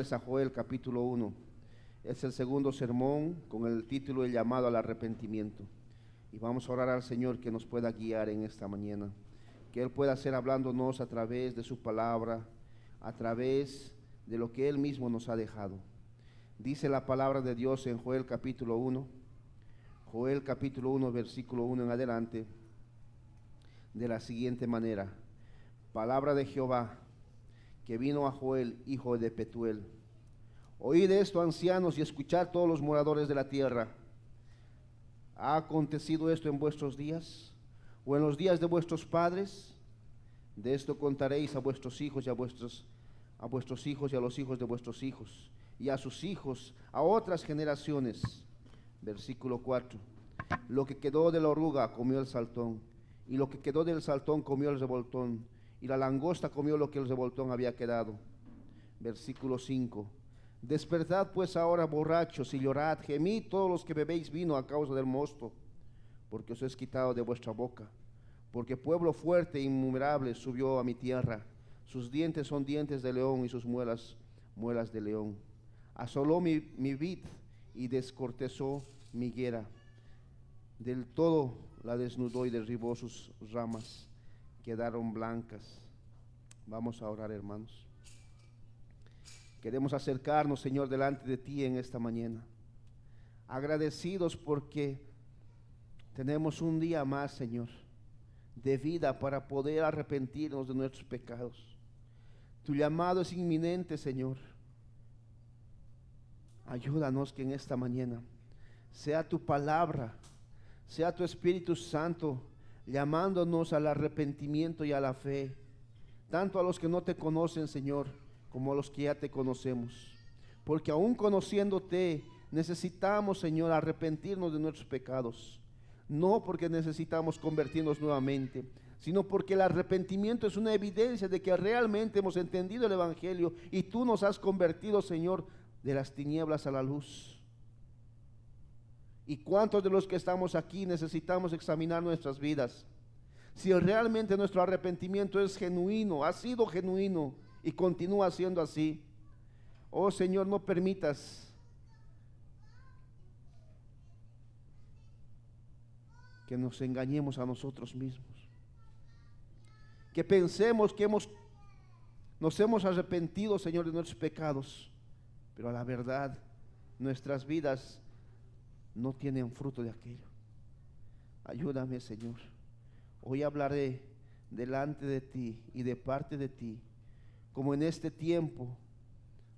llevarles a Joel capítulo 1. Es el segundo sermón con el título El llamado al arrepentimiento. Y vamos a orar al Señor que nos pueda guiar en esta mañana. Que Él pueda ser hablándonos a través de su palabra, a través de lo que Él mismo nos ha dejado. Dice la palabra de Dios en Joel capítulo 1. Joel capítulo 1, versículo 1 en adelante, de la siguiente manera: palabra de Jehová que vino a Joel, hijo de Petuel. Oíd esto, ancianos, y escuchad todos los moradores de la tierra. ¿Ha acontecido esto en vuestros días, o en los días de vuestros padres? De esto contaréis a vuestros hijos y a vuestros hijos y a los hijos de vuestros hijos, y a sus hijos, a otras generaciones. Versículo 4. Lo que quedó de la oruga comió el saltón, y lo que quedó del saltón comió el revoltón, y la langosta comió lo que el revoltón había quedado. Versículo 5. Despertad pues ahora, borrachos, y llorad, gemid todos los que bebéis vino a causa del mosto, porque os es quitado de vuestra boca. Porque pueblo fuerte e innumerable subió a mi tierra, sus dientes son dientes de león y sus muelas, muelas de león. Asoló mi vid y descortezó mi higuera, del todo la desnudó y derribó sus ramas, quedaron blancas. Vamos a orar, hermanos. Queremos acercarnos, Señor, delante de ti en esta mañana, agradecidos porque tenemos un día más, Señor, de vida para poder arrepentirnos de nuestros pecados. Tu llamado es inminente, Señor. Ayúdanos que en esta mañana sea tu palabra, sea tu Espíritu Santo llamándonos al arrepentimiento y a la fe, tanto a los que no te conocen, Señor, como a los que ya te conocemos. Porque aún conociéndote, necesitamos, Señor, arrepentirnos de nuestros pecados. No porque necesitamos convertirnos nuevamente, sino porque el arrepentimiento es una evidencia de que realmente hemos entendido el Evangelio y tú nos has convertido, Señor, de las tinieblas a la luz. ¿Y cuántos de los que estamos aquí necesitamos examinar nuestras vidas? Si realmente nuestro arrepentimiento es genuino, ha sido genuino y continúa siendo así. Oh Señor, no permitas que nos engañemos a nosotros mismos, que pensemos que nos hemos arrepentido, Señor, de nuestros pecados, pero a la verdad nuestras vidas no tienen fruto de aquello. Ayúdame, Señor. Hoy hablaré delante de ti y de parte de ti, como en este tiempo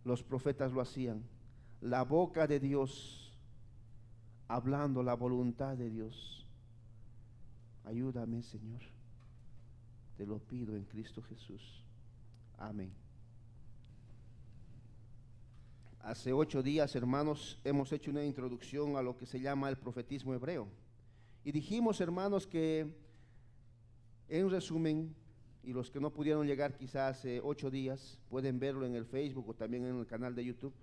los profetas lo hacían, la boca de Dios, hablando la voluntad de Dios. Ayúdame, Señor. Te lo pido en Cristo Jesús. Amén. Hace 8 días, hermanos, hemos hecho una introducción a lo que se llama el profetismo hebreo. Y dijimos, hermanos, que en resumen, y los que no pudieron llegar quizás hace 8 días, pueden verlo en el Facebook o también en el canal de YouTube.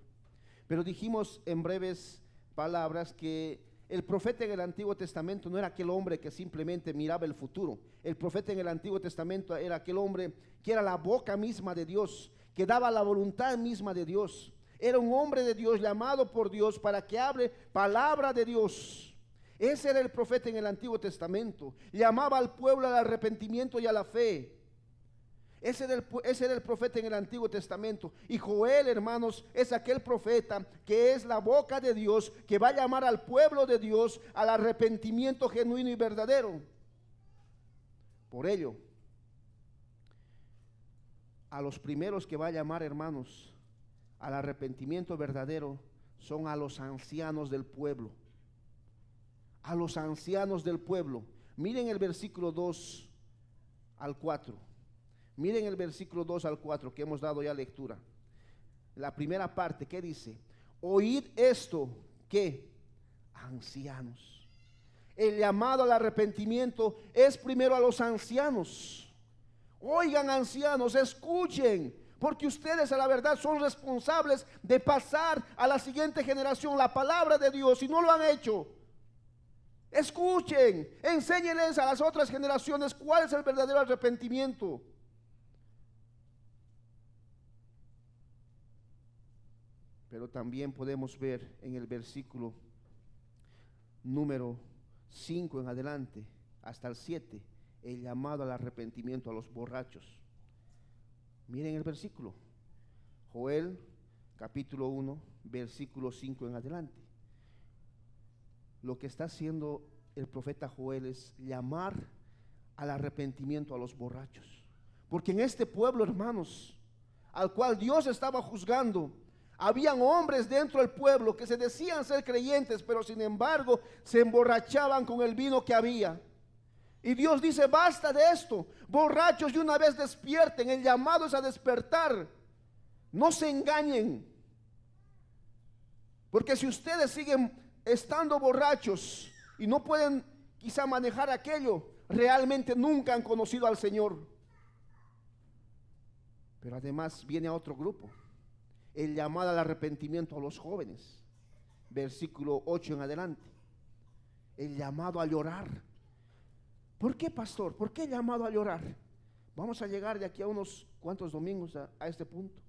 Pero dijimos en breves palabras que el profeta en el Antiguo Testamento no era aquel hombre que simplemente miraba el futuro. El profeta en el Antiguo Testamento era aquel hombre que era la boca misma de Dios, que daba la voluntad misma de Dios. Era un hombre de Dios llamado por Dios para que hable palabra de Dios. Ese era el profeta en el Antiguo Testamento. Llamaba al pueblo al arrepentimiento y a la fe. Ese era el profeta en el Antiguo Testamento. Y Joel, hermanos, es aquel profeta que es la boca de Dios, que va a llamar al pueblo de Dios al arrepentimiento genuino y verdadero. Por ello, a los primeros que va a llamar, hermanos, al arrepentimiento verdadero son a los ancianos del pueblo. A los ancianos del pueblo. Miren el versículo 2 al 4. Miren el versículo 2 al 4 que hemos dado ya lectura. La primera parte, ¿qué dice? Oíd esto, ¿qué? Ancianos. El llamado al arrepentimiento es primero a los ancianos. Oigan, ancianos, escuchen, porque ustedes a la verdad son responsables de pasar a la siguiente generación la palabra de Dios y no lo han hecho. Escuchen, enséñenles a las otras generaciones cuál es el verdadero arrepentimiento. Pero también podemos ver en el versículo número 5 en adelante, hasta el 7, el llamado al arrepentimiento a los borrachos. Miren el versículo, Joel capítulo 1, versículo 5 en adelante. Lo que está haciendo el profeta Joel es llamar al arrepentimiento a los borrachos. Porque en este pueblo, hermanos, al cual Dios estaba juzgando, habían hombres dentro del pueblo que se decían ser creyentes, pero sin embargo se emborrachaban con el vino que había. Y Dios dice: basta de esto, borrachos, de una vez despierten. El llamado es a despertar. No se engañen, porque si ustedes siguen estando borrachos y no pueden quizá manejar aquello, realmente nunca han conocido al Señor. Pero además viene a otro grupo, el llamado al arrepentimiento a los jóvenes, versículo 8 en adelante, el llamado a llorar. ¿Por qué, pastor? ¿Por qué el llamado a llorar? Vamos a llegar de aquí a unos cuantos domingos a este punto.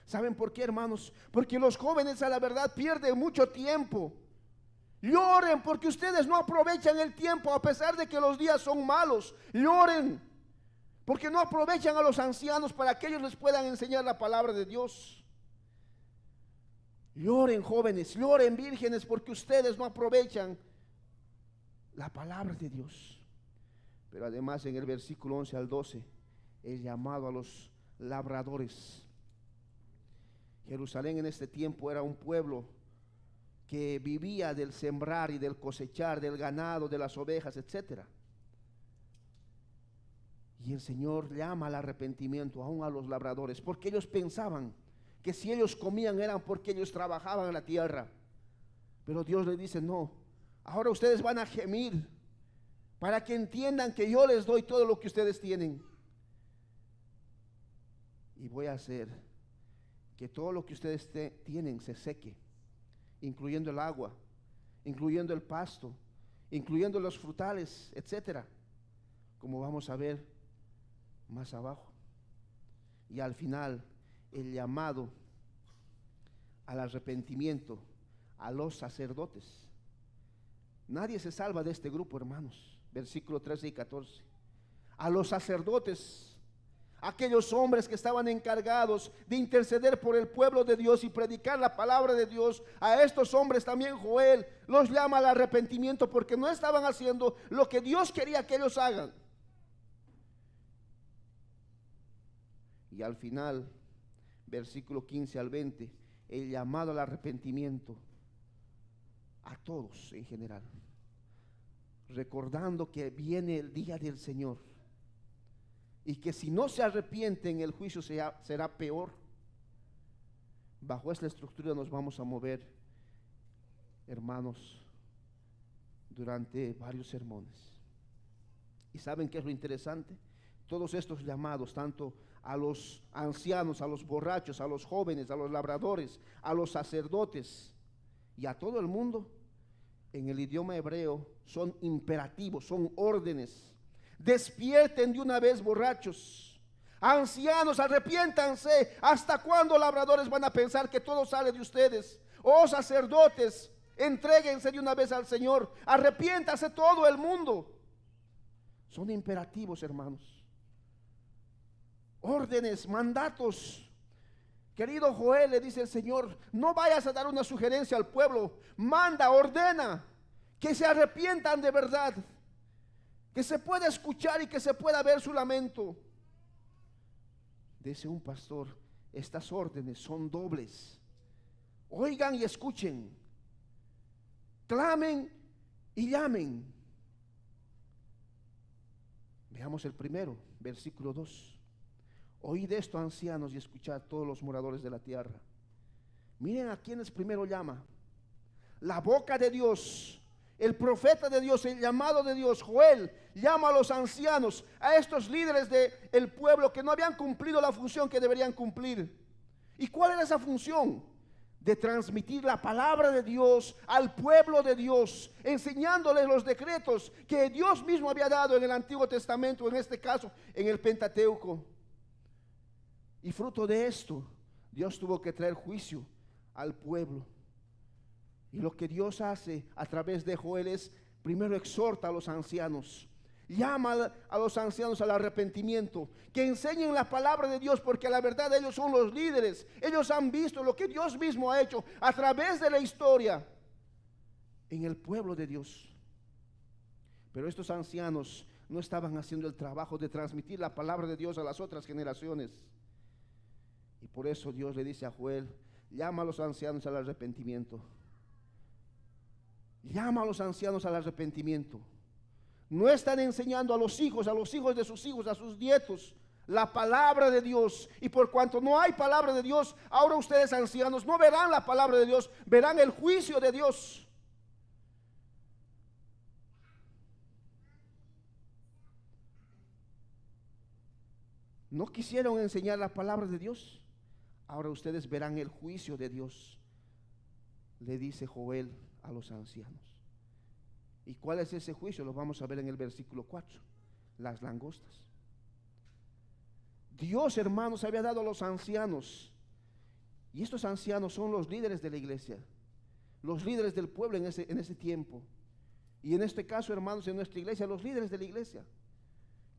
¿Saben por qué, hermanos? Porque los jóvenes, a la verdad, pierden mucho tiempo. Lloren porque ustedes no aprovechan el tiempo, a pesar de que los días son malos. Lloren porque no aprovechan a los ancianos para que ellos les puedan enseñar la palabra de Dios. Lloren, jóvenes, lloren, vírgenes, porque ustedes no aprovechan la palabra de Dios. Pero además en el versículo 11 al 12, el llamado a los labradores. Jerusalén en este tiempo era un pueblo que vivía del sembrar y del cosechar, del ganado, de las ovejas, etcétera. Y el Señor llama al arrepentimiento aún a los labradores, porque ellos pensaban que si ellos comían eran porque ellos trabajaban en la tierra. Pero Dios les dice: no, ahora ustedes van a gemir para que entiendan que yo les doy todo lo que ustedes tienen. Y voy a hacer que todo lo que ustedes tienen se seque, incluyendo el agua, incluyendo el pasto, incluyendo los frutales, etcétera, como vamos a ver más abajo. Y al final, el llamado al arrepentimiento a los sacerdotes. Nadie se salva de este grupo, hermanos. Versículo 13 y 14. A los sacerdotes, aquellos hombres que estaban encargados de interceder por el pueblo de Dios y predicar la palabra de Dios, a estos hombres también Joel los llama al arrepentimiento, porque no estaban haciendo lo que Dios quería que ellos hagan. Y al final, versículo 15 al 20, el llamado al arrepentimiento a todos en general, recordando que viene el día del Señor y que si no se arrepienten el juicio será peor. Bajo esta estructura nos vamos a mover, hermanos, durante varios sermones. ¿Y saben qué es lo interesante? Todos estos llamados, tanto a los ancianos, a los borrachos, a los jóvenes, a los labradores, a los sacerdotes y a todo el mundo, en el idioma hebreo son imperativos, son órdenes. Despierten de una vez, borrachos. Ancianos, arrepiéntanse. ¿Hasta cuándo, labradores, van a pensar que todo sale de ustedes? Oh, sacerdotes, entréguense de una vez al Señor. Arrepiéntase todo el mundo. Son imperativos, hermanos. Órdenes, mandatos. Querido Joel, le dice el Señor, no vayas a dar una sugerencia al pueblo. Manda, ordena que se arrepientan de verdad, que se pueda escuchar y que se pueda ver su lamento. Dice un pastor: estas órdenes son dobles. Oigan y escuchen, clamen y llamen. Veamos el primero, versículo 2. Oíd esto, ancianos, y escuchad todos los moradores de la tierra. Miren a quienes primero llama. La boca de Dios, el profeta de Dios, el llamado de Dios, Joel, llama a los ancianos, a estos líderes del pueblo que no habían cumplido la función que deberían cumplir. ¿Y cuál era esa función? De transmitir la palabra de Dios al pueblo de Dios, enseñándoles los decretos que Dios mismo había dado en el Antiguo Testamento, en este caso en el Pentateuco. Y fruto de esto, Dios tuvo que traer juicio al pueblo. Y lo que Dios hace a través de Joel es, primero exhorta a los ancianos, llama a los ancianos al arrepentimiento, que enseñen la palabra de Dios, porque la verdad ellos son los líderes. Ellos han visto lo que Dios mismo ha hecho a través de la historia en el pueblo de Dios. Pero estos ancianos no estaban haciendo el trabajo de transmitir la palabra de Dios a las otras generaciones. Y por eso Dios le dice a Joel, llama a los ancianos al arrepentimiento. Llama a los ancianos al arrepentimiento. No están enseñando a los hijos de sus hijos, a sus nietos, la palabra de Dios. Y por cuanto no hay palabra de Dios, ahora ustedes ancianos no verán la palabra de Dios, verán el juicio de Dios. No quisieron enseñar la palabra de Dios, ahora ustedes verán el juicio de Dios, le dice Joel a los ancianos. ¿Y cuál es ese juicio? Lo vamos a ver en el versículo 4. Las langostas. Dios, hermanos, había dado a los ancianos, y estos ancianos son los líderes de la iglesia, los líderes del pueblo en ese tiempo. Y en este caso, hermanos, en nuestra iglesia, los líderes de la iglesia.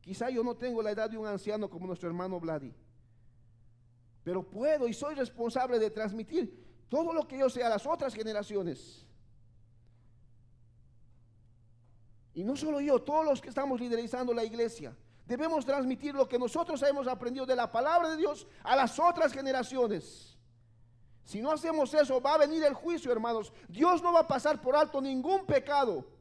Quizá yo no tengo la edad de un anciano como nuestro hermano Vladi, pero puedo y soy responsable de transmitir todo lo que yo sé a las otras generaciones. Y no solo yo, todos los que estamos liderizando la iglesia, debemos transmitir lo que nosotros hemos aprendido de la palabra de Dios a las otras generaciones. Si no hacemos eso, va a venir el juicio, hermanos. Dios no va a pasar por alto ningún pecado.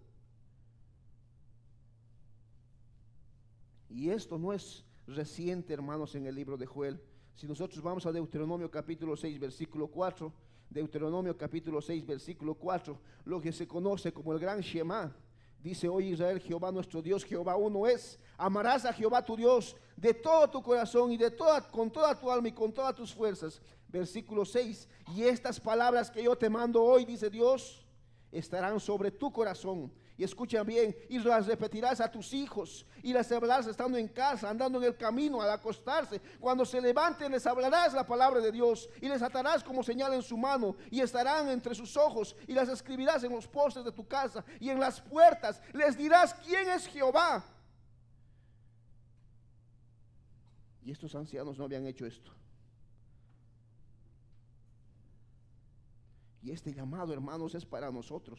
Y esto no es reciente, hermanos, en el libro de Joel. Si nosotros vamos a Deuteronomio capítulo 6, versículo 4, Deuteronomio capítulo 6, versículo 4, lo que se conoce como el gran Shema, dice: oye Israel, Jehová nuestro Dios, Jehová uno es. Amarás a Jehová tu Dios de todo tu corazón y con toda tu alma y con todas tus fuerzas. Versículo 6, y estas palabras que yo te mando hoy, dice Dios, estarán sobre tu corazón. Y escucha bien, y las repetirás a tus hijos, y las hablarás estando en casa, andando en el camino, al acostarse. Cuando se levanten les hablarás la palabra de Dios, y les atarás como señal en su mano, y estarán entre sus ojos, y las escribirás en los postes de tu casa, y en las puertas. Les dirás quién es Jehová. Y estos ancianos no habían hecho esto. Y este llamado, hermanos, es para nosotros,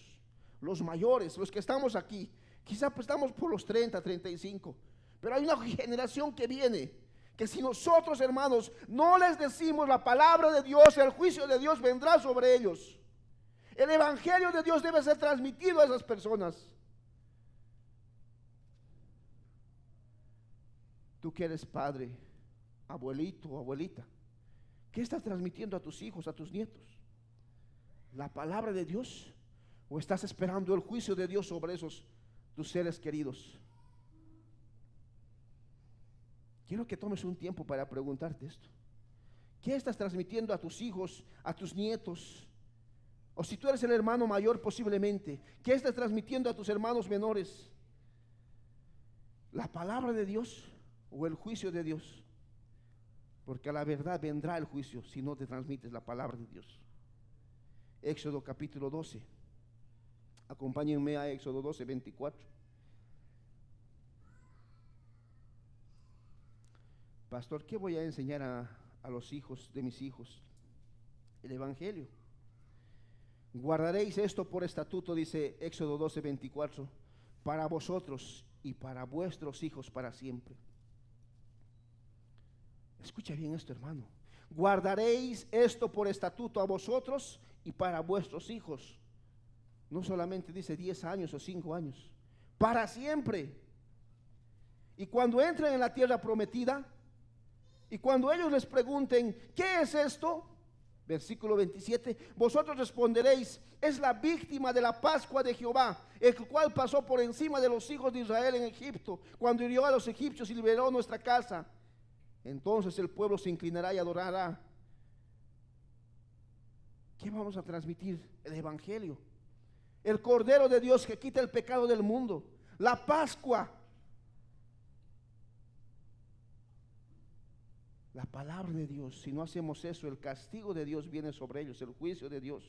los mayores, los que estamos aquí. Quizá pues estamos por los 30, 35, pero hay una generación que viene, que si nosotros, hermanos, no les decimos la palabra de Dios, el juicio de Dios vendrá sobre ellos. El evangelio de Dios debe ser transmitido a esas personas. Tú que eres padre, abuelito o abuelita, ¿qué estás transmitiendo a tus hijos, a tus nietos? ¿La palabra de Dios? ¿O estás esperando el juicio de Dios sobre esos tus seres queridos? Quiero que tomes un tiempo para preguntarte esto. ¿Qué estás transmitiendo a tus hijos, a tus nietos? O si tú eres el hermano mayor, posiblemente, ¿qué estás transmitiendo a tus hermanos menores? ¿La palabra de Dios o el juicio de Dios? Porque a la verdad vendrá el juicio si no te transmites la palabra de Dios. Éxodo capítulo 12. Acompáñenme a Éxodo 12, 24. Pastor, ¿qué voy a enseñar a los hijos de mis hijos? El evangelio. Guardaréis esto por estatuto, dice Éxodo 12, 24, para vosotros y para vuestros hijos para siempre. Escucha bien esto, hermano. Guardaréis esto por estatuto a vosotros y para vuestros hijos. No solamente dice 10 años o 5 años, para siempre. Y cuando entren en la tierra prometida, y cuando ellos les pregunten, ¿qué es esto? Versículo 27, vosotros responderéis, es la víctima de la Pascua de Jehová, el cual pasó por encima de los hijos de Israel en Egipto, cuando hirió a los egipcios y liberó nuestra casa. Entonces el pueblo se inclinará y adorará. ¿Qué vamos a transmitir? El evangelio. El Cordero de Dios que quita el pecado del mundo. La Pascua. La palabra de Dios. Si no hacemos eso, el castigo de Dios viene sobre ellos, el juicio de Dios.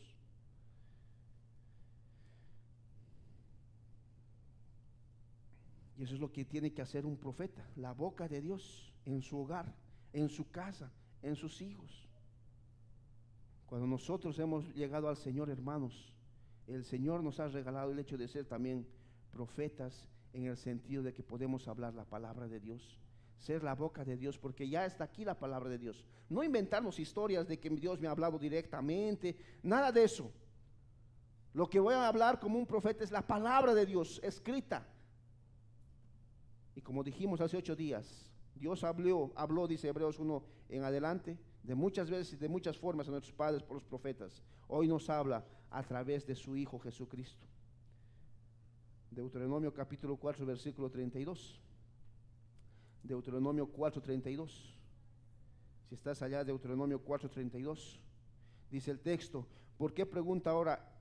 Y eso es lo que tiene que hacer un profeta, la boca de Dios en su hogar, en su casa, en sus hijos. Cuando nosotros hemos llegado al Señor, hermanos, el Señor nos ha regalado el hecho de ser también profetas, en el sentido de que podemos hablar la palabra de Dios, ser la boca de Dios, porque ya está aquí la palabra de Dios. No inventarnos historias de que Dios me ha hablado directamente, nada de eso. Lo que voy a hablar como un profeta es la palabra de Dios escrita. Y como dijimos hace 8 días, Dios habló, dice Hebreos 1 en adelante, de muchas veces y de muchas formas a nuestros padres por los profetas. Hoy nos habla a través de su Hijo Jesucristo. Deuteronomio capítulo 4, versículo 32. Deuteronomio 4, 32. Si estás allá, Deuteronomio 4, 32. Dice el texto: ¿por qué pregunta ahora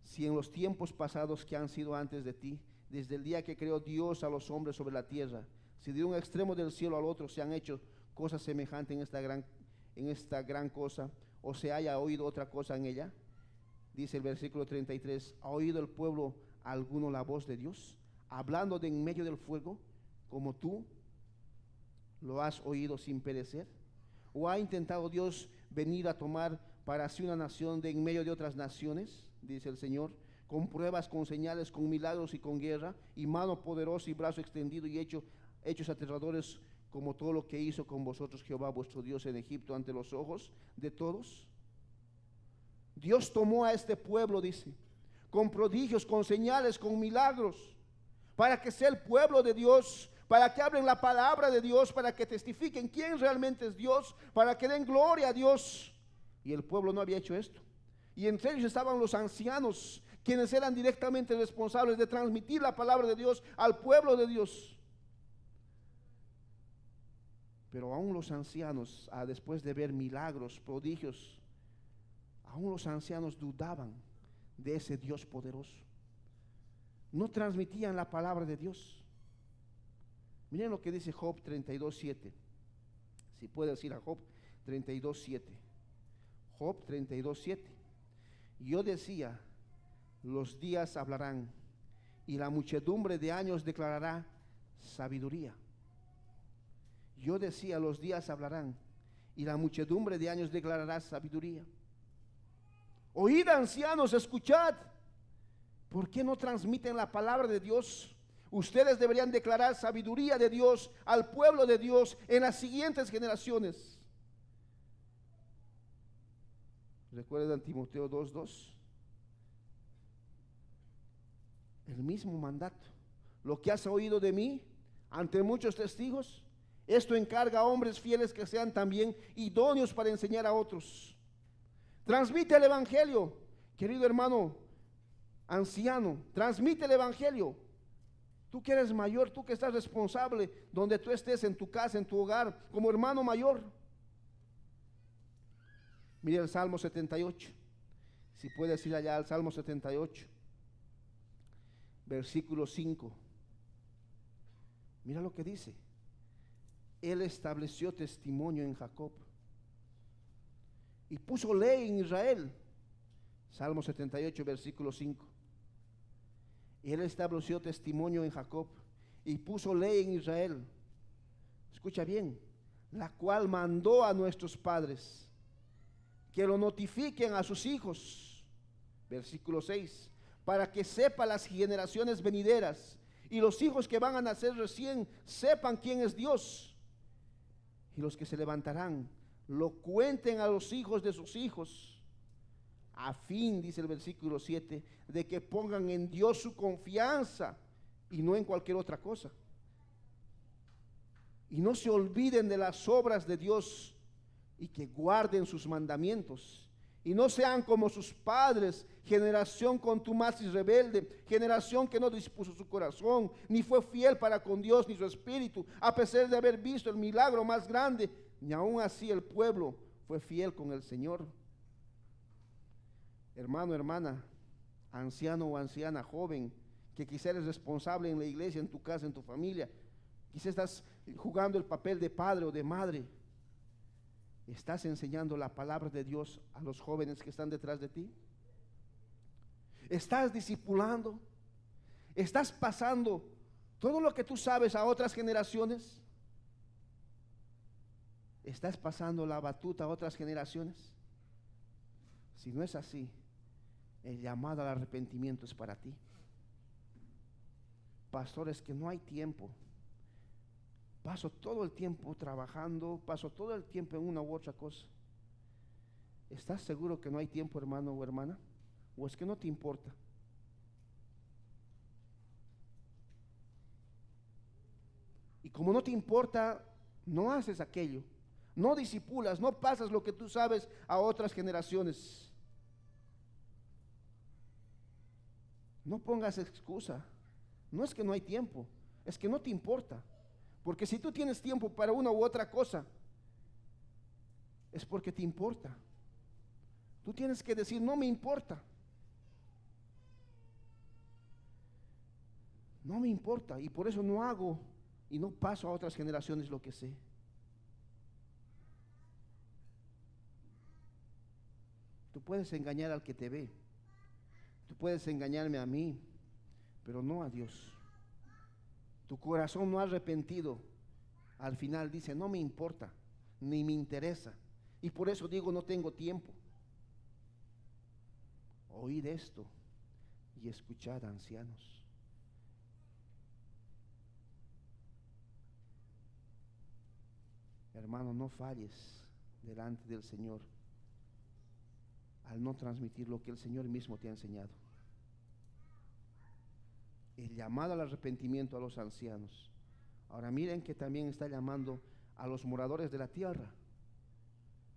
si en los tiempos pasados que han sido antes de ti, desde el día que creó Dios a los hombres sobre la tierra, si de un extremo del cielo al otro se han hecho cosas semejantes en esta gran cosa, o se haya oído otra cosa en ella? Dice el versículo 33: ¿ha oído el pueblo alguno la voz de Dios, hablando de en medio del fuego, como tú lo has oído sin perecer? ¿O ha intentado Dios venir a tomar para sí una nación de en medio de otras naciones? Dice el Señor, con pruebas, con señales, con milagros y con guerra, y mano poderosa y brazo extendido y hechos aterradores, como todo lo que hizo con vosotros Jehová vuestro Dios en Egipto ante los ojos de todos. Dios tomó a este pueblo, dice, con prodigios, con señales, con milagros, para que sea el pueblo de Dios, para que hablen la palabra de Dios, para que testifiquen quién realmente es Dios, para que den gloria a Dios. Y el pueblo no había hecho esto. Y entre ellos estaban los ancianos, quienes eran directamente responsables de transmitir la palabra de Dios al pueblo de Dios. Pero aún los ancianos, después de ver milagros, prodigios, aún los ancianos dudaban de ese Dios poderoso. No transmitían la palabra de Dios. Miren lo que dice Job 32:7. Si puedes ir a Job 32:7. Job 32:7. Yo decía, los días hablarán, y la muchedumbre de años declarará sabiduría. Yo decía, los días hablarán, y la muchedumbre de años declarará sabiduría. Oíd, ancianos, escuchad. ¿Por qué no transmiten la palabra de Dios? Ustedes deberían declarar sabiduría de Dios al pueblo de Dios en las siguientes generaciones. ¿Recuerdan Timoteo 2:2? El mismo mandato. Lo que has oído de mí ante muchos testigos, esto encarga a hombres fieles que sean también idóneos para enseñar a otros. Transmite el evangelio, querido hermano anciano, transmite el evangelio. Tú que eres mayor, tú que estás responsable, donde tú estés, en tu casa, en tu hogar, como hermano mayor. Mira el Salmo 78. Si puedes ir allá al Salmo 78, versículo 5. Mira lo que dice. Él estableció testimonio en Jacob y puso ley en Israel. Salmo 78, versículo 5. Él estableció testimonio en Jacob y puso ley en Israel. Escucha bien, la cual mandó a nuestros padres que lo notifiquen a sus hijos. Versículo 6. Para que sepa las generaciones venideras y los hijos que van a nacer recién sepan quién es Dios. Y los que se levantarán lo cuenten a los hijos de sus hijos, a fin, dice el versículo 7, de que pongan en Dios su confianza y no en cualquier otra cosa. Y no se olviden de las obras de Dios y que guarden sus mandamientos. Y no sean como sus padres, generación contumaz y rebelde, generación que no dispuso su corazón, ni fue fiel para con Dios ni su espíritu, a pesar de haber visto el milagro más grande, ni aún así el pueblo fue fiel con el Señor. Hermano, hermana, anciano o anciana, joven, que quizá eres responsable en la iglesia, en tu casa, en tu familia, quizá estás jugando el papel de padre o de madre. ¿Estás enseñando la palabra de Dios a los jóvenes que están detrás de ti? ¿Estás discipulando? ¿Estás pasando todo lo que tú sabes a otras generaciones? ¿Estás pasando la batuta a otras generaciones? Si no es así, el llamado al arrepentimiento es para ti. Pastores, que no hay tiempo. Paso todo el tiempo trabajando, paso todo el tiempo en una u otra cosa. ¿Estás seguro que no hay tiempo, hermano o hermana? ¿O es que no te importa? Y como no te importa, no haces aquello, no disipulas, no pasas lo que tú sabes a otras generaciones. No pongas excusa. No es que no hay tiempo, es que no te importa. Porque si tú tienes tiempo para una u otra cosa, es porque te importa. Tú tienes que decir, no me importa. No me importa, y por eso no hago y no paso a otras generaciones lo que sé. Tú puedes engañar al que te ve. Tú puedes engañarme a mí, pero no a Dios. Tu corazón no arrepentido, al final dice, no me importa, ni me interesa. Y por eso digo, no tengo tiempo. Oíd esto y escuchad, ancianos. Hermano, no falles delante del Señor al no transmitir lo que el Señor mismo te ha enseñado. El llamado al arrepentimiento a los ancianos. Ahora miren que también está llamando a los moradores de la tierra,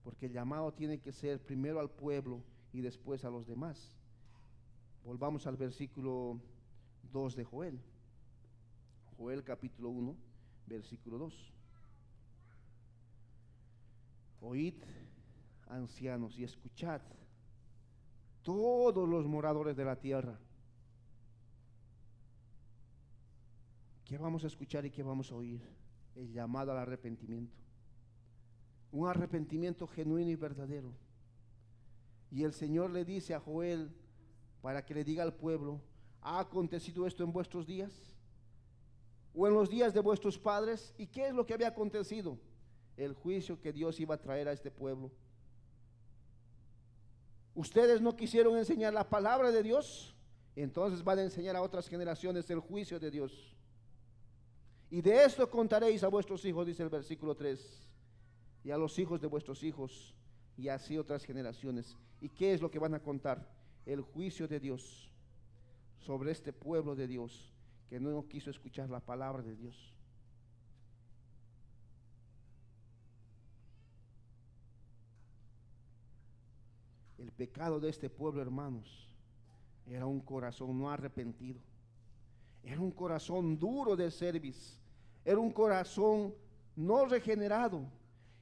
porque el llamado tiene que ser primero al pueblo y después a los demás. Volvamos al versículo 2 de Joel. Joel capítulo 1, versículo 2. Oíd, ancianos, y escuchad, todos los moradores de la tierra. ¿Qué vamos a escuchar y qué vamos a oír? El llamado al arrepentimiento. Un arrepentimiento genuino y verdadero. Y el Señor le dice a Joel para que le diga al pueblo, ¿ha acontecido esto en vuestros días? ¿O en los días de vuestros padres? ¿Y qué es lo que había acontecido? El juicio que Dios iba a traer a este pueblo. Ustedes no quisieron enseñar la palabra de Dios, entonces van a enseñar a otras generaciones el juicio de Dios. Y de esto contaréis a vuestros hijos, dice el versículo 3, y a los hijos de vuestros hijos, y así otras generaciones. ¿Y qué es lo que van a contar? El juicio de Dios sobre este pueblo de Dios que no quiso escuchar la palabra de Dios. El pecado de este pueblo, hermanos, era un corazón no arrepentido. Era un corazón duro de cerviz. Era un corazón no regenerado.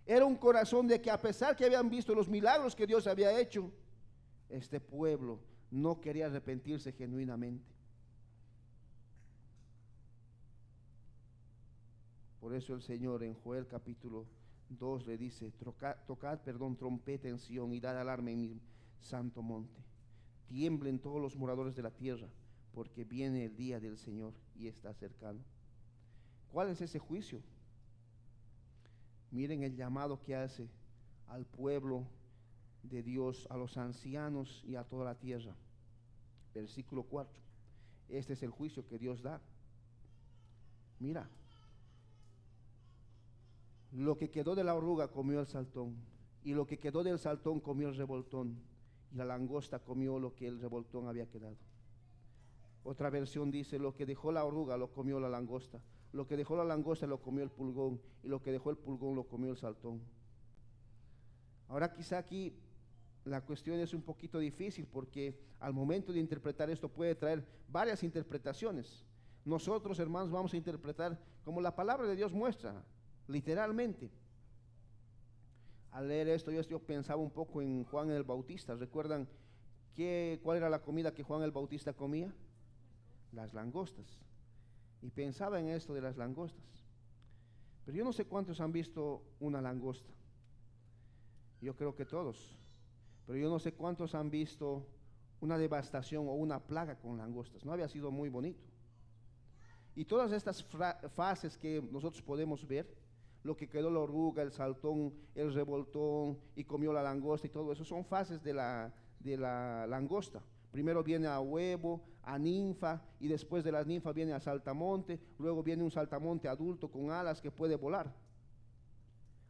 Era un corazón de que a pesar que habían visto los milagros que Dios había hecho, este pueblo no quería arrepentirse genuinamente. Por eso el Señor en Joel capítulo 2 le dice, tocad, trompeta en Sión y dad alarma en mi santo monte. Tiemblen todos los moradores de la tierra, porque viene el día del Señor y está cercano. ¿Cuál es ese juicio? Miren el llamado que hace al pueblo de Dios, a los ancianos y a toda la tierra. Versículo 4. Este es el juicio que Dios da. Mira, lo que quedó de la oruga comió el saltón, y lo que quedó del saltón comió el revoltón, y la langosta comió lo que el revoltón había quedado. Otra versión dice, lo que dejó la oruga lo comió la langosta, lo que dejó la langosta lo comió el pulgón, y lo que dejó el pulgón lo comió el saltón. Ahora quizá aquí la cuestión es un poquito difícil, porque al momento de interpretar esto puede traer varias interpretaciones. Nosotros, hermanos, vamos a interpretar como la palabra de Dios muestra, literalmente. Al leer esto yo pensaba un poco en Juan el Bautista. ¿Recuerdan cuál era la comida que Juan el Bautista comía? Las langostas. Y pensaba en esto de las langostas. Pero yo no sé cuántos han visto una langosta. Yo creo que todos. Pero yo no sé cuántos han visto una devastación o una plaga con langostas. No había sido muy bonito. Y todas estas fases que nosotros podemos ver, lo que quedó la oruga, el saltón, el revoltón y comió la langosta y todo eso, son fases de la langosta. Primero viene a huevo, a ninfa, y después de las ninfas viene a saltamonte, luego viene un saltamonte adulto con alas que puede volar.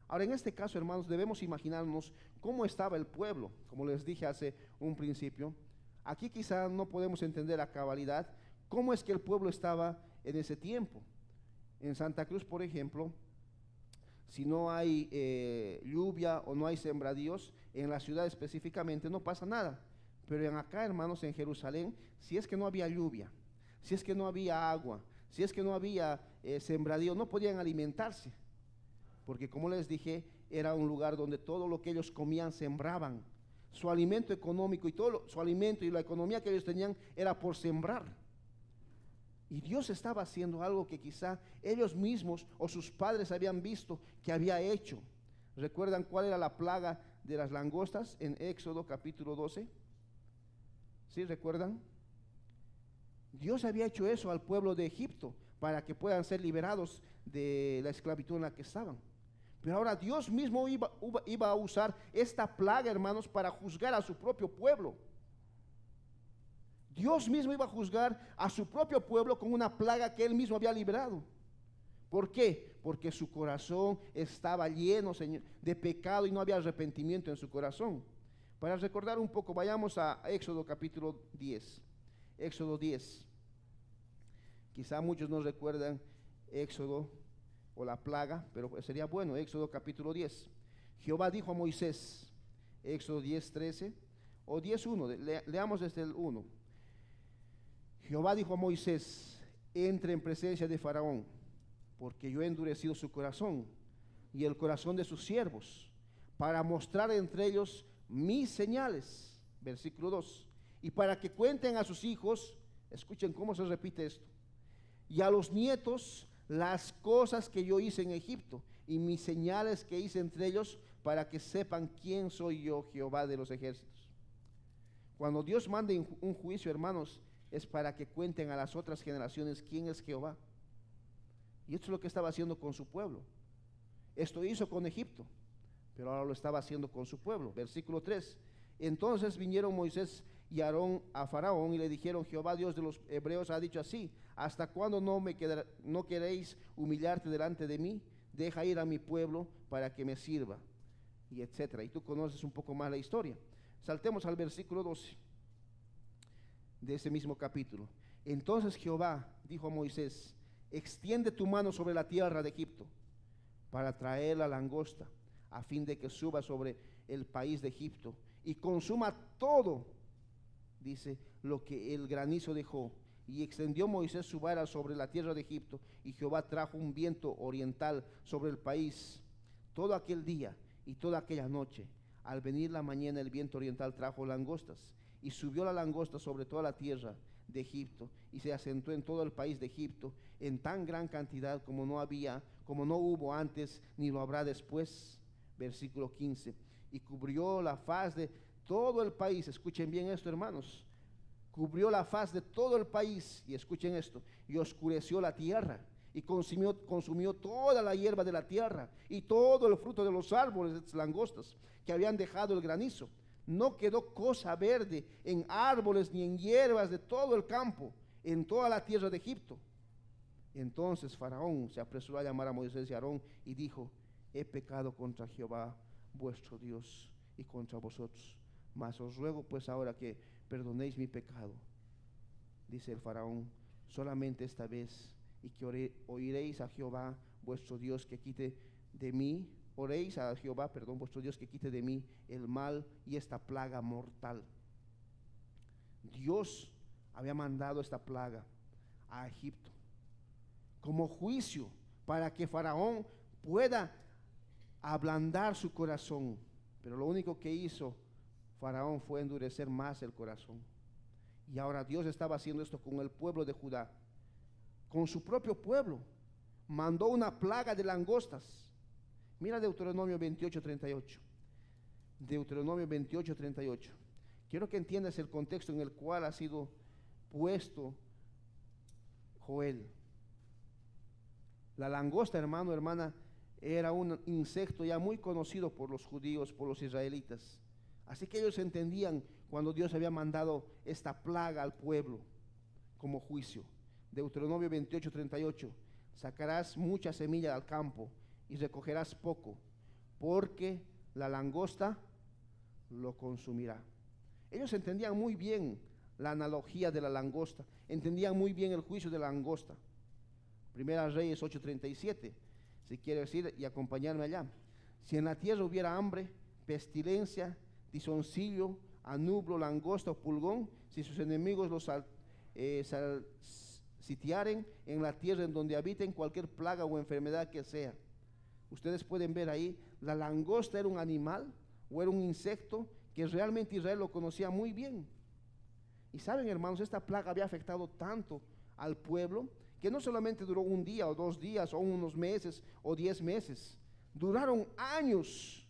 Ahora, en este caso, hermanos, debemos imaginarnos cómo estaba el pueblo, como les dije hace un principio. Aquí quizá no podemos entender a cabalidad cómo es que el pueblo estaba en ese tiempo. En Santa Cruz, por ejemplo, si no hay lluvia o no hay sembradíos, en la ciudad específicamente no pasa nada. Pero en acá, hermanos, en Jerusalén, si es que no había lluvia, si es que no había agua, si es que no había sembradío, no podían alimentarse. Porque como les dije, era un lugar donde todo lo que ellos comían sembraban. Su alimento económico y todo su alimento y la economía que ellos tenían era por sembrar. Y Dios estaba haciendo algo que quizá ellos mismos o sus padres habían visto que había hecho. ¿Recuerdan cuál era la plaga de las langostas en Éxodo capítulo 12? ¿Sí recuerdan? Dios había hecho eso al pueblo de Egipto para que puedan ser liberados de la esclavitud en la que estaban. Pero ahora Dios mismo iba a usar esta plaga, hermanos, para juzgar a su propio pueblo. Dios mismo iba a juzgar a su propio pueblo con una plaga que Él mismo había liberado. ¿Por qué? Porque su corazón estaba lleno, Señor, de pecado y no había arrepentimiento en su corazón. Para recordar un poco, vayamos a Éxodo capítulo 10. Éxodo 10. Quizá muchos no recuerdan Éxodo o la plaga, pero sería bueno. Éxodo capítulo 10. Jehová dijo a Moisés, Éxodo 10:13 o 10:1, leamos desde el 1. Jehová dijo a Moisés, entre en presencia de Faraón, porque yo he endurecido su corazón y el corazón de sus siervos, para mostrar entre ellos mis señales. Versículo 2. Y para que cuenten a sus hijos, escuchen cómo se repite esto, y a los nietos las cosas que yo hice en Egipto y mis señales que hice entre ellos, para que sepan quién soy yo, Jehová de los ejércitos. Cuando Dios mande un juicio, hermanos, es para que cuenten a las otras generaciones quién es Jehová. Y esto es lo que estaba haciendo con su pueblo. Esto hizo con Egipto, pero ahora lo estaba haciendo con su pueblo. Versículo 3. Entonces vinieron Moisés y Aarón a Faraón y le dijeron, Jehová Dios de los hebreos ha dicho así, ¿hasta cuándo no queréis humillarte delante de mí? Deja ir a mi pueblo para que me sirva, y etcétera. Y tú conoces un poco más la historia. Saltemos al versículo 12 de ese mismo capítulo. Entonces Jehová dijo a Moisés, extiende tu mano sobre la tierra de Egipto para traer la langosta, a fin de que suba sobre el país de Egipto y consuma todo, dice, lo que el granizo dejó. Y extendió Moisés su vara sobre la tierra de Egipto, y Jehová trajo un viento oriental sobre el país todo aquel día y toda aquella noche. Al venir la mañana, el viento oriental trajo langostas, y subió la langosta sobre toda la tierra de Egipto, y se asentó en todo el país de Egipto en tan gran cantidad como no hubo antes, ni lo habrá después. Versículo 15. Y cubrió la faz de todo el país. Escuchen bien esto, hermanos. Cubrió la faz de todo el país, y escuchen esto, y oscureció la tierra, y consumió toda la hierba de la tierra, y todo el fruto de los árboles de las langostas que habían dejado el granizo. No quedó cosa verde en árboles ni en hierbas de todo el campo, en toda la tierra de Egipto. Entonces Faraón se apresuró a llamar a Moisés y Aarón, y dijo, he pecado contra Jehová vuestro Dios y contra vosotros, mas os ruego pues ahora que perdonéis mi pecado, dice el Faraón, solamente esta vez, y que oiréis a Jehová vuestro Dios que quite de mí, oréis a Jehová, vuestro Dios que quite de mí el mal y esta plaga mortal. Dios había mandado esta plaga a Egipto como juicio para que Faraón pueda ablandar su corazón, pero lo único que hizo Faraón fue endurecer más el corazón. Y ahora Dios estaba haciendo esto con el pueblo de Judá, con su propio pueblo. Mandó una plaga de langostas. Mira Deuteronomio 28:38. Deuteronomio 28:38. Quiero que entiendas el contexto en el cual ha sido puesto Joel. La langosta, hermano, hermana, era un insecto ya muy conocido por los judíos, por los israelitas. Así que ellos entendían cuando Dios había mandado esta plaga al pueblo como juicio. Deuteronomio 28:38. Sacarás mucha semilla al campo y recogerás poco, porque la langosta lo consumirá. Ellos entendían muy bien la analogía de la langosta, entendían muy bien el juicio de la langosta. Primera Reyes 8:37, si quiere decir y acompañarme allá. Si en la tierra hubiera hambre, pestilencia, tizoncillo, anublo, langosta o pulgón, si sus enemigos los sitiaren en la tierra en donde habiten cualquier plaga o enfermedad que sea. Ustedes pueden ver ahí, la langosta era un animal o era un insecto que realmente Israel lo conocía muy bien. Y saben, hermanos, esta plaga había afectado tanto al pueblo que no solamente duró un día o 2 días o unos meses o 10 meses, duraron años.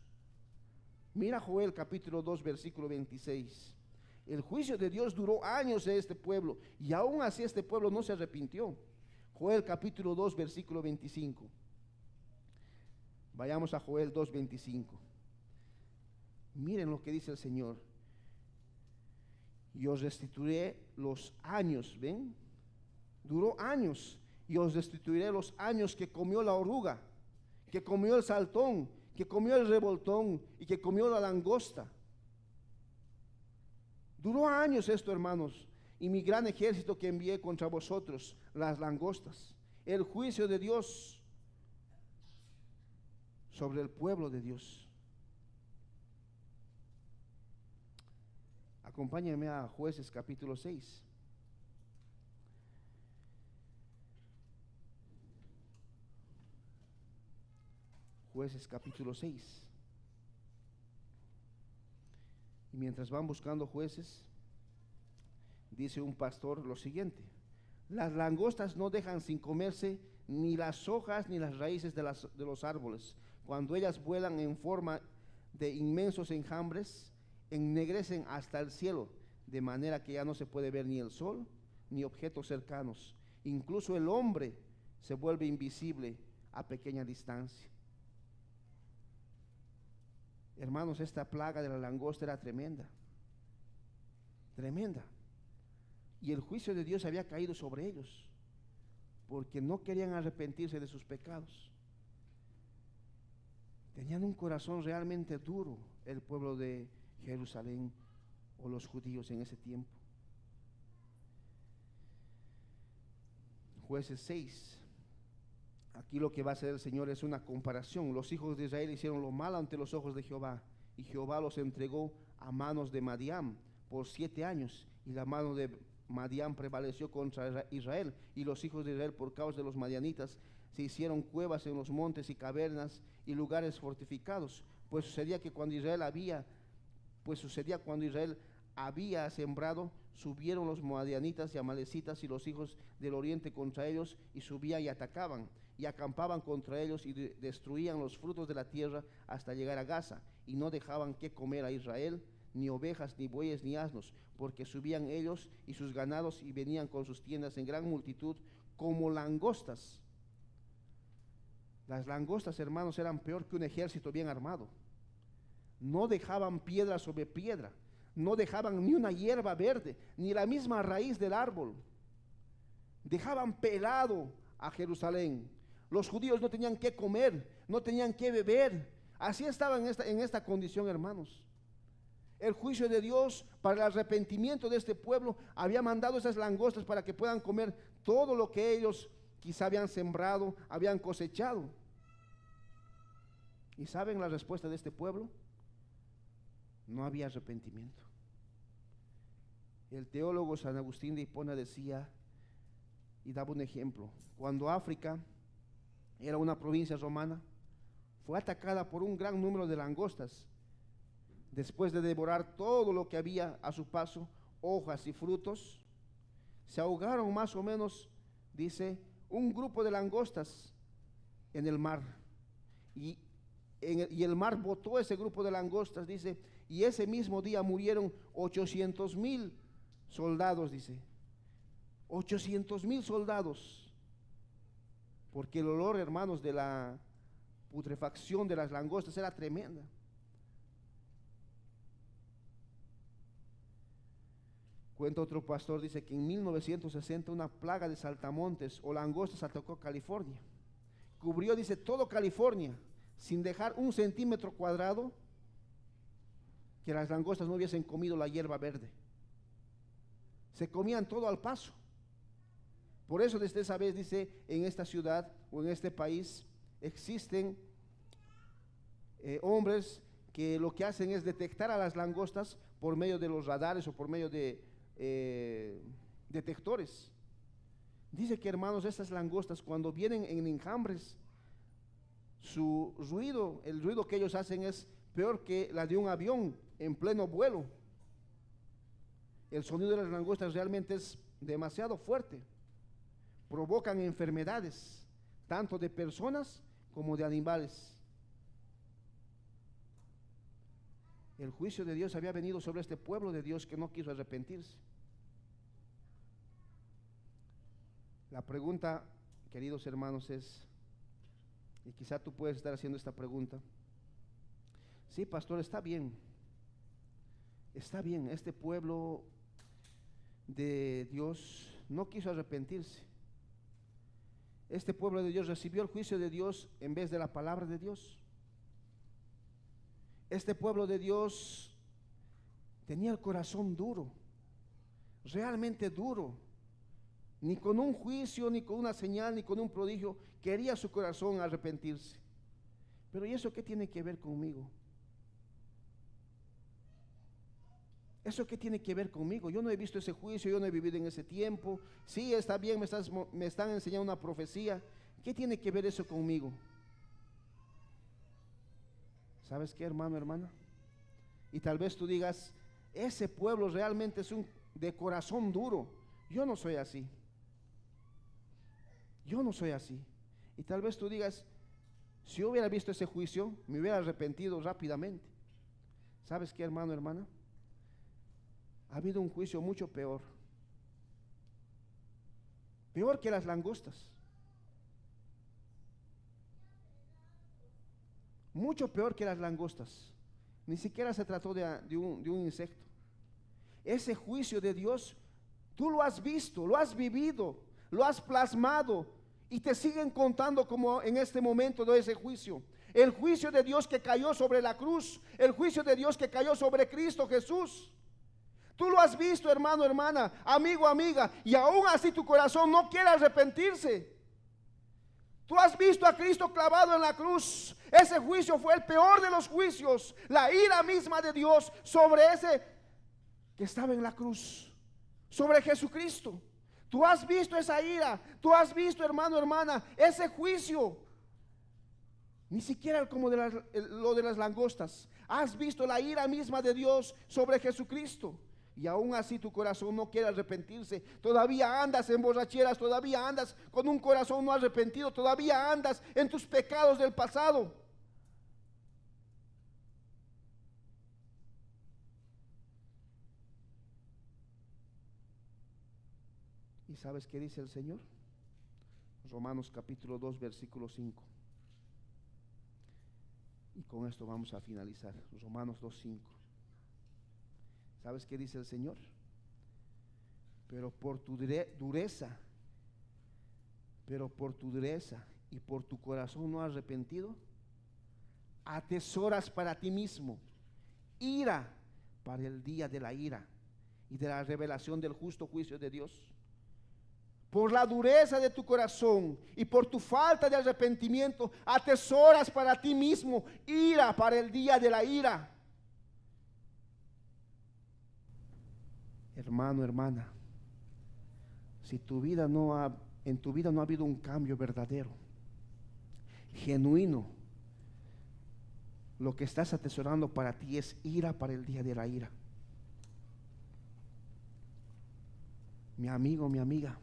Mira Joel capítulo 2 versículo 26. El juicio de Dios duró años en este pueblo y aún así este pueblo no se arrepintió. Joel capítulo 2 versículo 25. Vayamos a Joel 2:25. Miren lo que dice el Señor. Y os restituiré los años, ¿ven? Duró años. Y os restituiré los años que comió la oruga, que comió el saltón, que comió el revoltón y que comió la langosta. Duró años esto, hermanos. Y mi gran ejército que envié contra vosotros, las langostas. El juicio de Dios sobre el pueblo de Dios. Acompáñenme a Jueces capítulo 6. Jueces capítulo 6. Y mientras van buscando Jueces, dice un pastor lo siguiente: las langostas no dejan sin comerse ni las hojas ni las raíces de los árboles. Cuando ellas vuelan en forma de inmensos enjambres, ennegrecen hasta el cielo, de manera que ya no se puede ver ni el sol ni objetos cercanos. Incluso el hombre se vuelve invisible a pequeña distancia. Hermanos, esta plaga de la langosta era tremenda, tremenda. Y el juicio de Dios había caído sobre ellos, porque no querían arrepentirse de sus pecados. Tenían un corazón realmente duro el pueblo de Jerusalén o los judíos en ese tiempo. Jueces 6. Aquí lo que va a hacer el Señor es una comparación. Los hijos de Israel hicieron lo malo ante los ojos de Jehová, y Jehová los entregó a manos de Madián por 7 años, y la mano de Madián prevaleció contra Israel, y los hijos de Israel, por causa de los madianitas, se hicieron cuevas en los montes y cavernas y lugares fortificados. Pues sucedía cuando Israel había sembrado, subieron los madianitas y amalecitas y los hijos del oriente contra ellos, y subían y atacaban y acampaban contra ellos y destruían los frutos de la tierra hasta llegar a Gaza, y no dejaban que comer a Israel ni ovejas, ni bueyes, ni asnos, porque subían ellos y sus ganados y venían con sus tiendas en gran multitud como langostas. Las langostas, hermanos, eran peor que un ejército bien armado. No dejaban piedra sobre piedra, no dejaban ni una hierba verde, ni la misma raíz del árbol. Dejaban pelado a Jerusalén. Los judíos no tenían que comer, no tenían que beber. Así estaban en esta condición, hermanos. El juicio de Dios para el arrepentimiento de este pueblo había mandado esas langostas para que puedan comer todo lo que ellos quizá habían sembrado, habían cosechado. ¿Y saben la respuesta de este pueblo? No había arrepentimiento. El teólogo San Agustín de Hipona decía y daba un ejemplo. Cuando África era una provincia romana, fue atacada por un gran número de langostas. Después de devorar todo lo que había a su paso, hojas y frutos, se ahogaron más o menos, dice, un grupo de langostas en el mar. Y y el mar botó ese grupo de langostas, dice, y ese mismo día murieron 800,000 soldados, dice. 800,000 soldados. Porque el olor, hermanos, de la putrefacción de las langostas era tremenda. Cuenta otro pastor, dice que en 1960 una plaga de saltamontes o langostas atacó California. Cubrió, dice, todo California, sin dejar 1 centímetro cuadrado que las langostas no hubiesen comido la hierba verde. Se comían todo al paso. Por eso desde esa vez, dice, en esta ciudad o en este país existen hombres que lo que hacen es detectar a las langostas por medio de los radares o por medio de detectores. Dice que, hermanos, estas langostas cuando vienen en enjambres, su ruido, el ruido que ellos hacen es peor que la de un avión en pleno vuelo. El sonido de las langostas realmente es demasiado fuerte. Provocan enfermedades, tanto de personas como de animales. El juicio de Dios había venido sobre este pueblo de Dios que no quiso arrepentirse. La pregunta, queridos hermanos, es, y quizá tú puedes estar haciendo esta pregunta: sí, pastor, está bien, este pueblo de Dios no quiso arrepentirse. Este pueblo de Dios recibió el juicio de Dios en vez de la palabra de Dios. Este pueblo de Dios tenía el corazón duro, realmente duro. Ni con un juicio, ni con una señal, ni con un prodigio quería su corazón arrepentirse. Pero ¿y eso qué tiene que ver conmigo? ¿Eso qué tiene que ver conmigo? Yo no he visto ese juicio, yo no he vivido en ese tiempo. Sí, está bien, me están enseñando una profecía. ¿Qué tiene que ver eso conmigo? ¿Sabes qué, hermano, hermana? Y tal vez tú digas, ese pueblo realmente es de corazón duro. Yo no soy así. Yo no soy así. Y tal vez tú digas, si yo hubiera visto ese juicio, me hubiera arrepentido rápidamente. ¿Sabes qué, hermano, hermana? Ha habido un juicio mucho peor. Peor que las langostas. Mucho peor que las langostas. Ni siquiera se trató de un insecto. Ese juicio de Dios, tú lo has visto, lo has vivido, lo has plasmado, y te siguen contando como en este momento de ese juicio. El juicio de Dios que cayó sobre la cruz, el juicio de Dios que cayó sobre Cristo Jesús. Tú lo has visto, hermano, hermana, amigo, amiga, y aún así tu corazón no quiere arrepentirse. Tú has visto a Cristo clavado en la cruz. Ese juicio fue el peor de los juicios, la ira misma de Dios sobre ese que estaba en la cruz, sobre Jesucristo. Tú has visto esa ira, tú has visto, hermano, hermana, ese juicio. Ni siquiera como lo de las langostas. Has visto la ira misma de Dios sobre Jesucristo. Y aún así tu corazón no quiere arrepentirse. Todavía andas en borracheras, todavía andas con un corazón no arrepentido, todavía andas en tus pecados del pasado. ¿Y sabes qué dice el Señor? Romanos capítulo 2, versículo 5. Y con esto vamos a finalizar. Romanos 2:5. ¿Sabes qué dice el Señor? Pero por tu dureza y por tu corazón no arrepentido, atesoras para ti mismo ira para el día de la ira y de la revelación del justo juicio de Dios. Por la dureza de tu corazón y por tu falta de arrepentimiento, atesoras para ti mismo ira para el día de la ira. Hermano, hermana, si en tu vida no ha habido un cambio verdadero, genuino, lo que estás atesorando para ti es ira para el día de la ira. Mi amigo, mi amiga,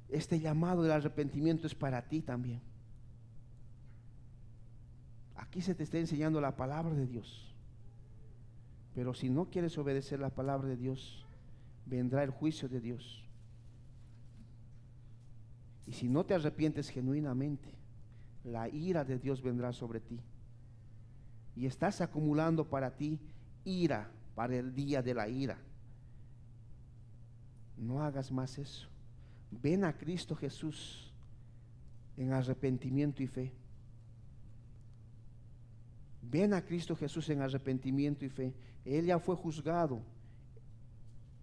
este llamado del arrepentimiento es para ti también. Aquí se te está enseñando la palabra de Dios. Pero si no quieres obedecer la palabra de Dios, vendrá el juicio de Dios. Y si no te arrepientes genuinamente, la ira de Dios vendrá sobre ti. Y estás acumulando para ti ira para el día de la ira. No hagas más eso. Ven a Cristo Jesús en arrepentimiento y fe. Ven a Cristo Jesús en arrepentimiento y fe. Él ya fue juzgado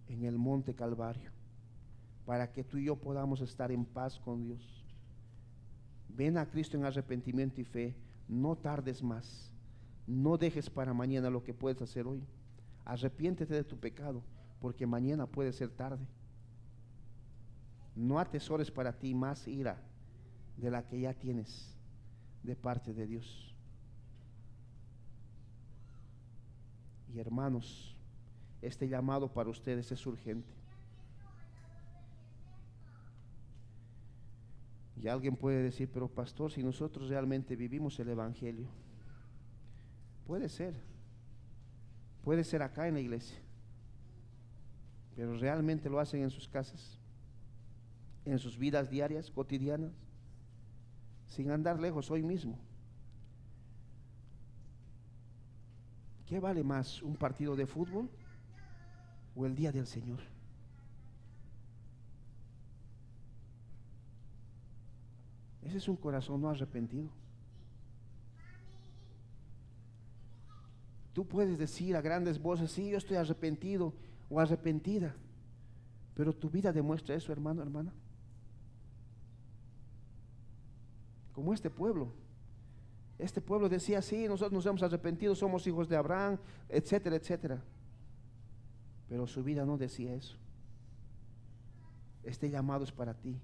en el monte Calvario para que tú y yo podamos estar en paz con Dios. Ven a Cristo en arrepentimiento y fe. No tardes más. No dejes para mañana lo que puedes hacer hoy. Arrepiéntete de tu pecado, porque mañana puede ser tarde. No atesores para ti más ira de la que ya tienes de parte de Dios. Y hermanos, este llamado para ustedes es urgente. Y alguien puede decir, pero pastor, si nosotros realmente vivimos el Evangelio, puede ser acá en la iglesia, pero realmente lo hacen en sus casas, en sus vidas diarias, cotidianas, sin andar lejos hoy mismo. ¿Qué vale más, un partido de fútbol o el día del Señor? Ese es un corazón no arrepentido. Tú puedes decir a grandes voces, sí, yo estoy arrepentido o arrepentida, pero tu vida demuestra eso, hermano, hermana. Como este pueblo decía, sí, nosotros nos hemos arrepentido, somos hijos de Abraham, etcétera, etcétera. Pero su vida no decía eso. Este llamado es para ti.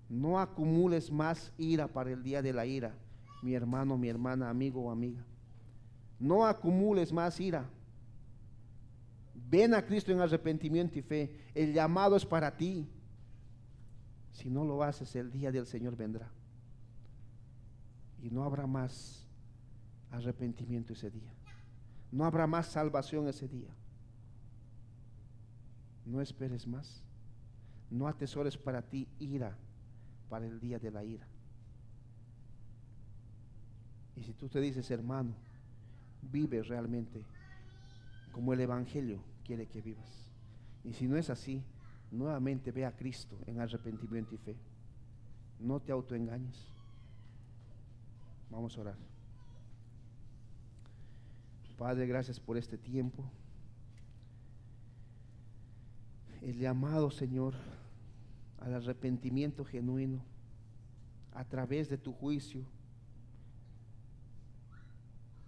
No acumules más ira para el día de la ira, mi hermano, mi hermana, amigo o amiga. No acumules más ira. Ven a Cristo en arrepentimiento y fe. El llamado es para ti. Si no lo haces, el día del Señor vendrá. Y no habrá más arrepentimiento ese día. No habrá más salvación ese día. No esperes más. No atesores para ti ira para el día de la ira. Y si tú te dices, hermano, vive realmente como el Evangelio quiere que vivas. Y si no es así, nuevamente ve a Cristo en arrepentimiento y fe. No te autoengañes. Vamos a orar. Padre, gracias por este tiempo. El llamado, Señor, al arrepentimiento genuino a través de tu juicio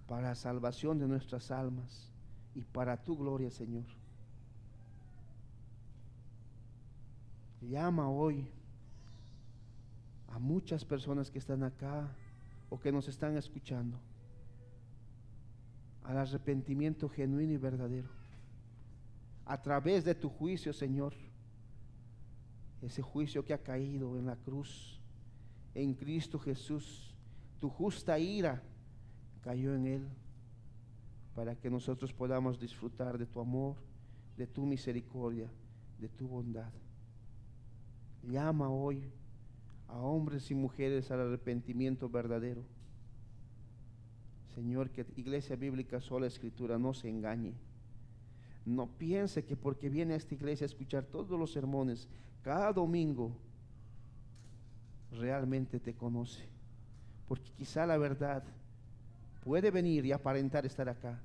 para la salvación de nuestras almas y para tu gloria, Señor. Llama hoy a muchas personas que están acá o que nos están escuchando al arrepentimiento genuino y verdadero a través de tu juicio, Señor. Ese juicio que ha caído en la cruz, en Cristo Jesús, tu justa ira cayó en Él para que nosotros podamos disfrutar de tu amor, de tu misericordia, de tu bondad. Llama hoy a hombres y mujeres al arrepentimiento verdadero. Señor, que Iglesia Bíblica Sola Escritura no se engañe. No piense que porque viene a esta iglesia a escuchar todos los sermones cada domingo, realmente te conoce. Porque quizá la verdad puede venir y aparentar estar acá,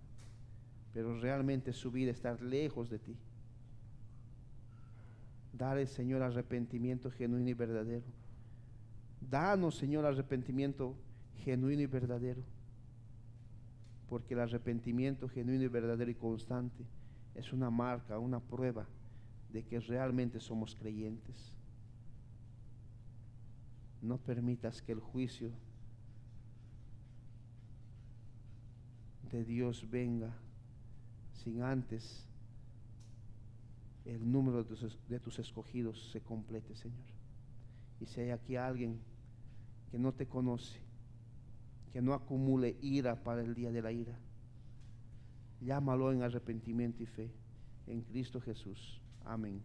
pero realmente su vida está lejos de ti. Dale, Señor, arrepentimiento genuino y verdadero. Danos, Señor, arrepentimiento genuino y verdadero. Porque el arrepentimiento genuino y verdadero y constante es una marca, una prueba de que realmente somos creyentes. No permitas que el juicio de Dios venga sin antes el número de tus escogidos se complete, Señor. Y si hay aquí alguien que no te conoce, que no acumule ira para el día de la ira. Llámalo en arrepentimiento y fe en Cristo Jesús. Amén.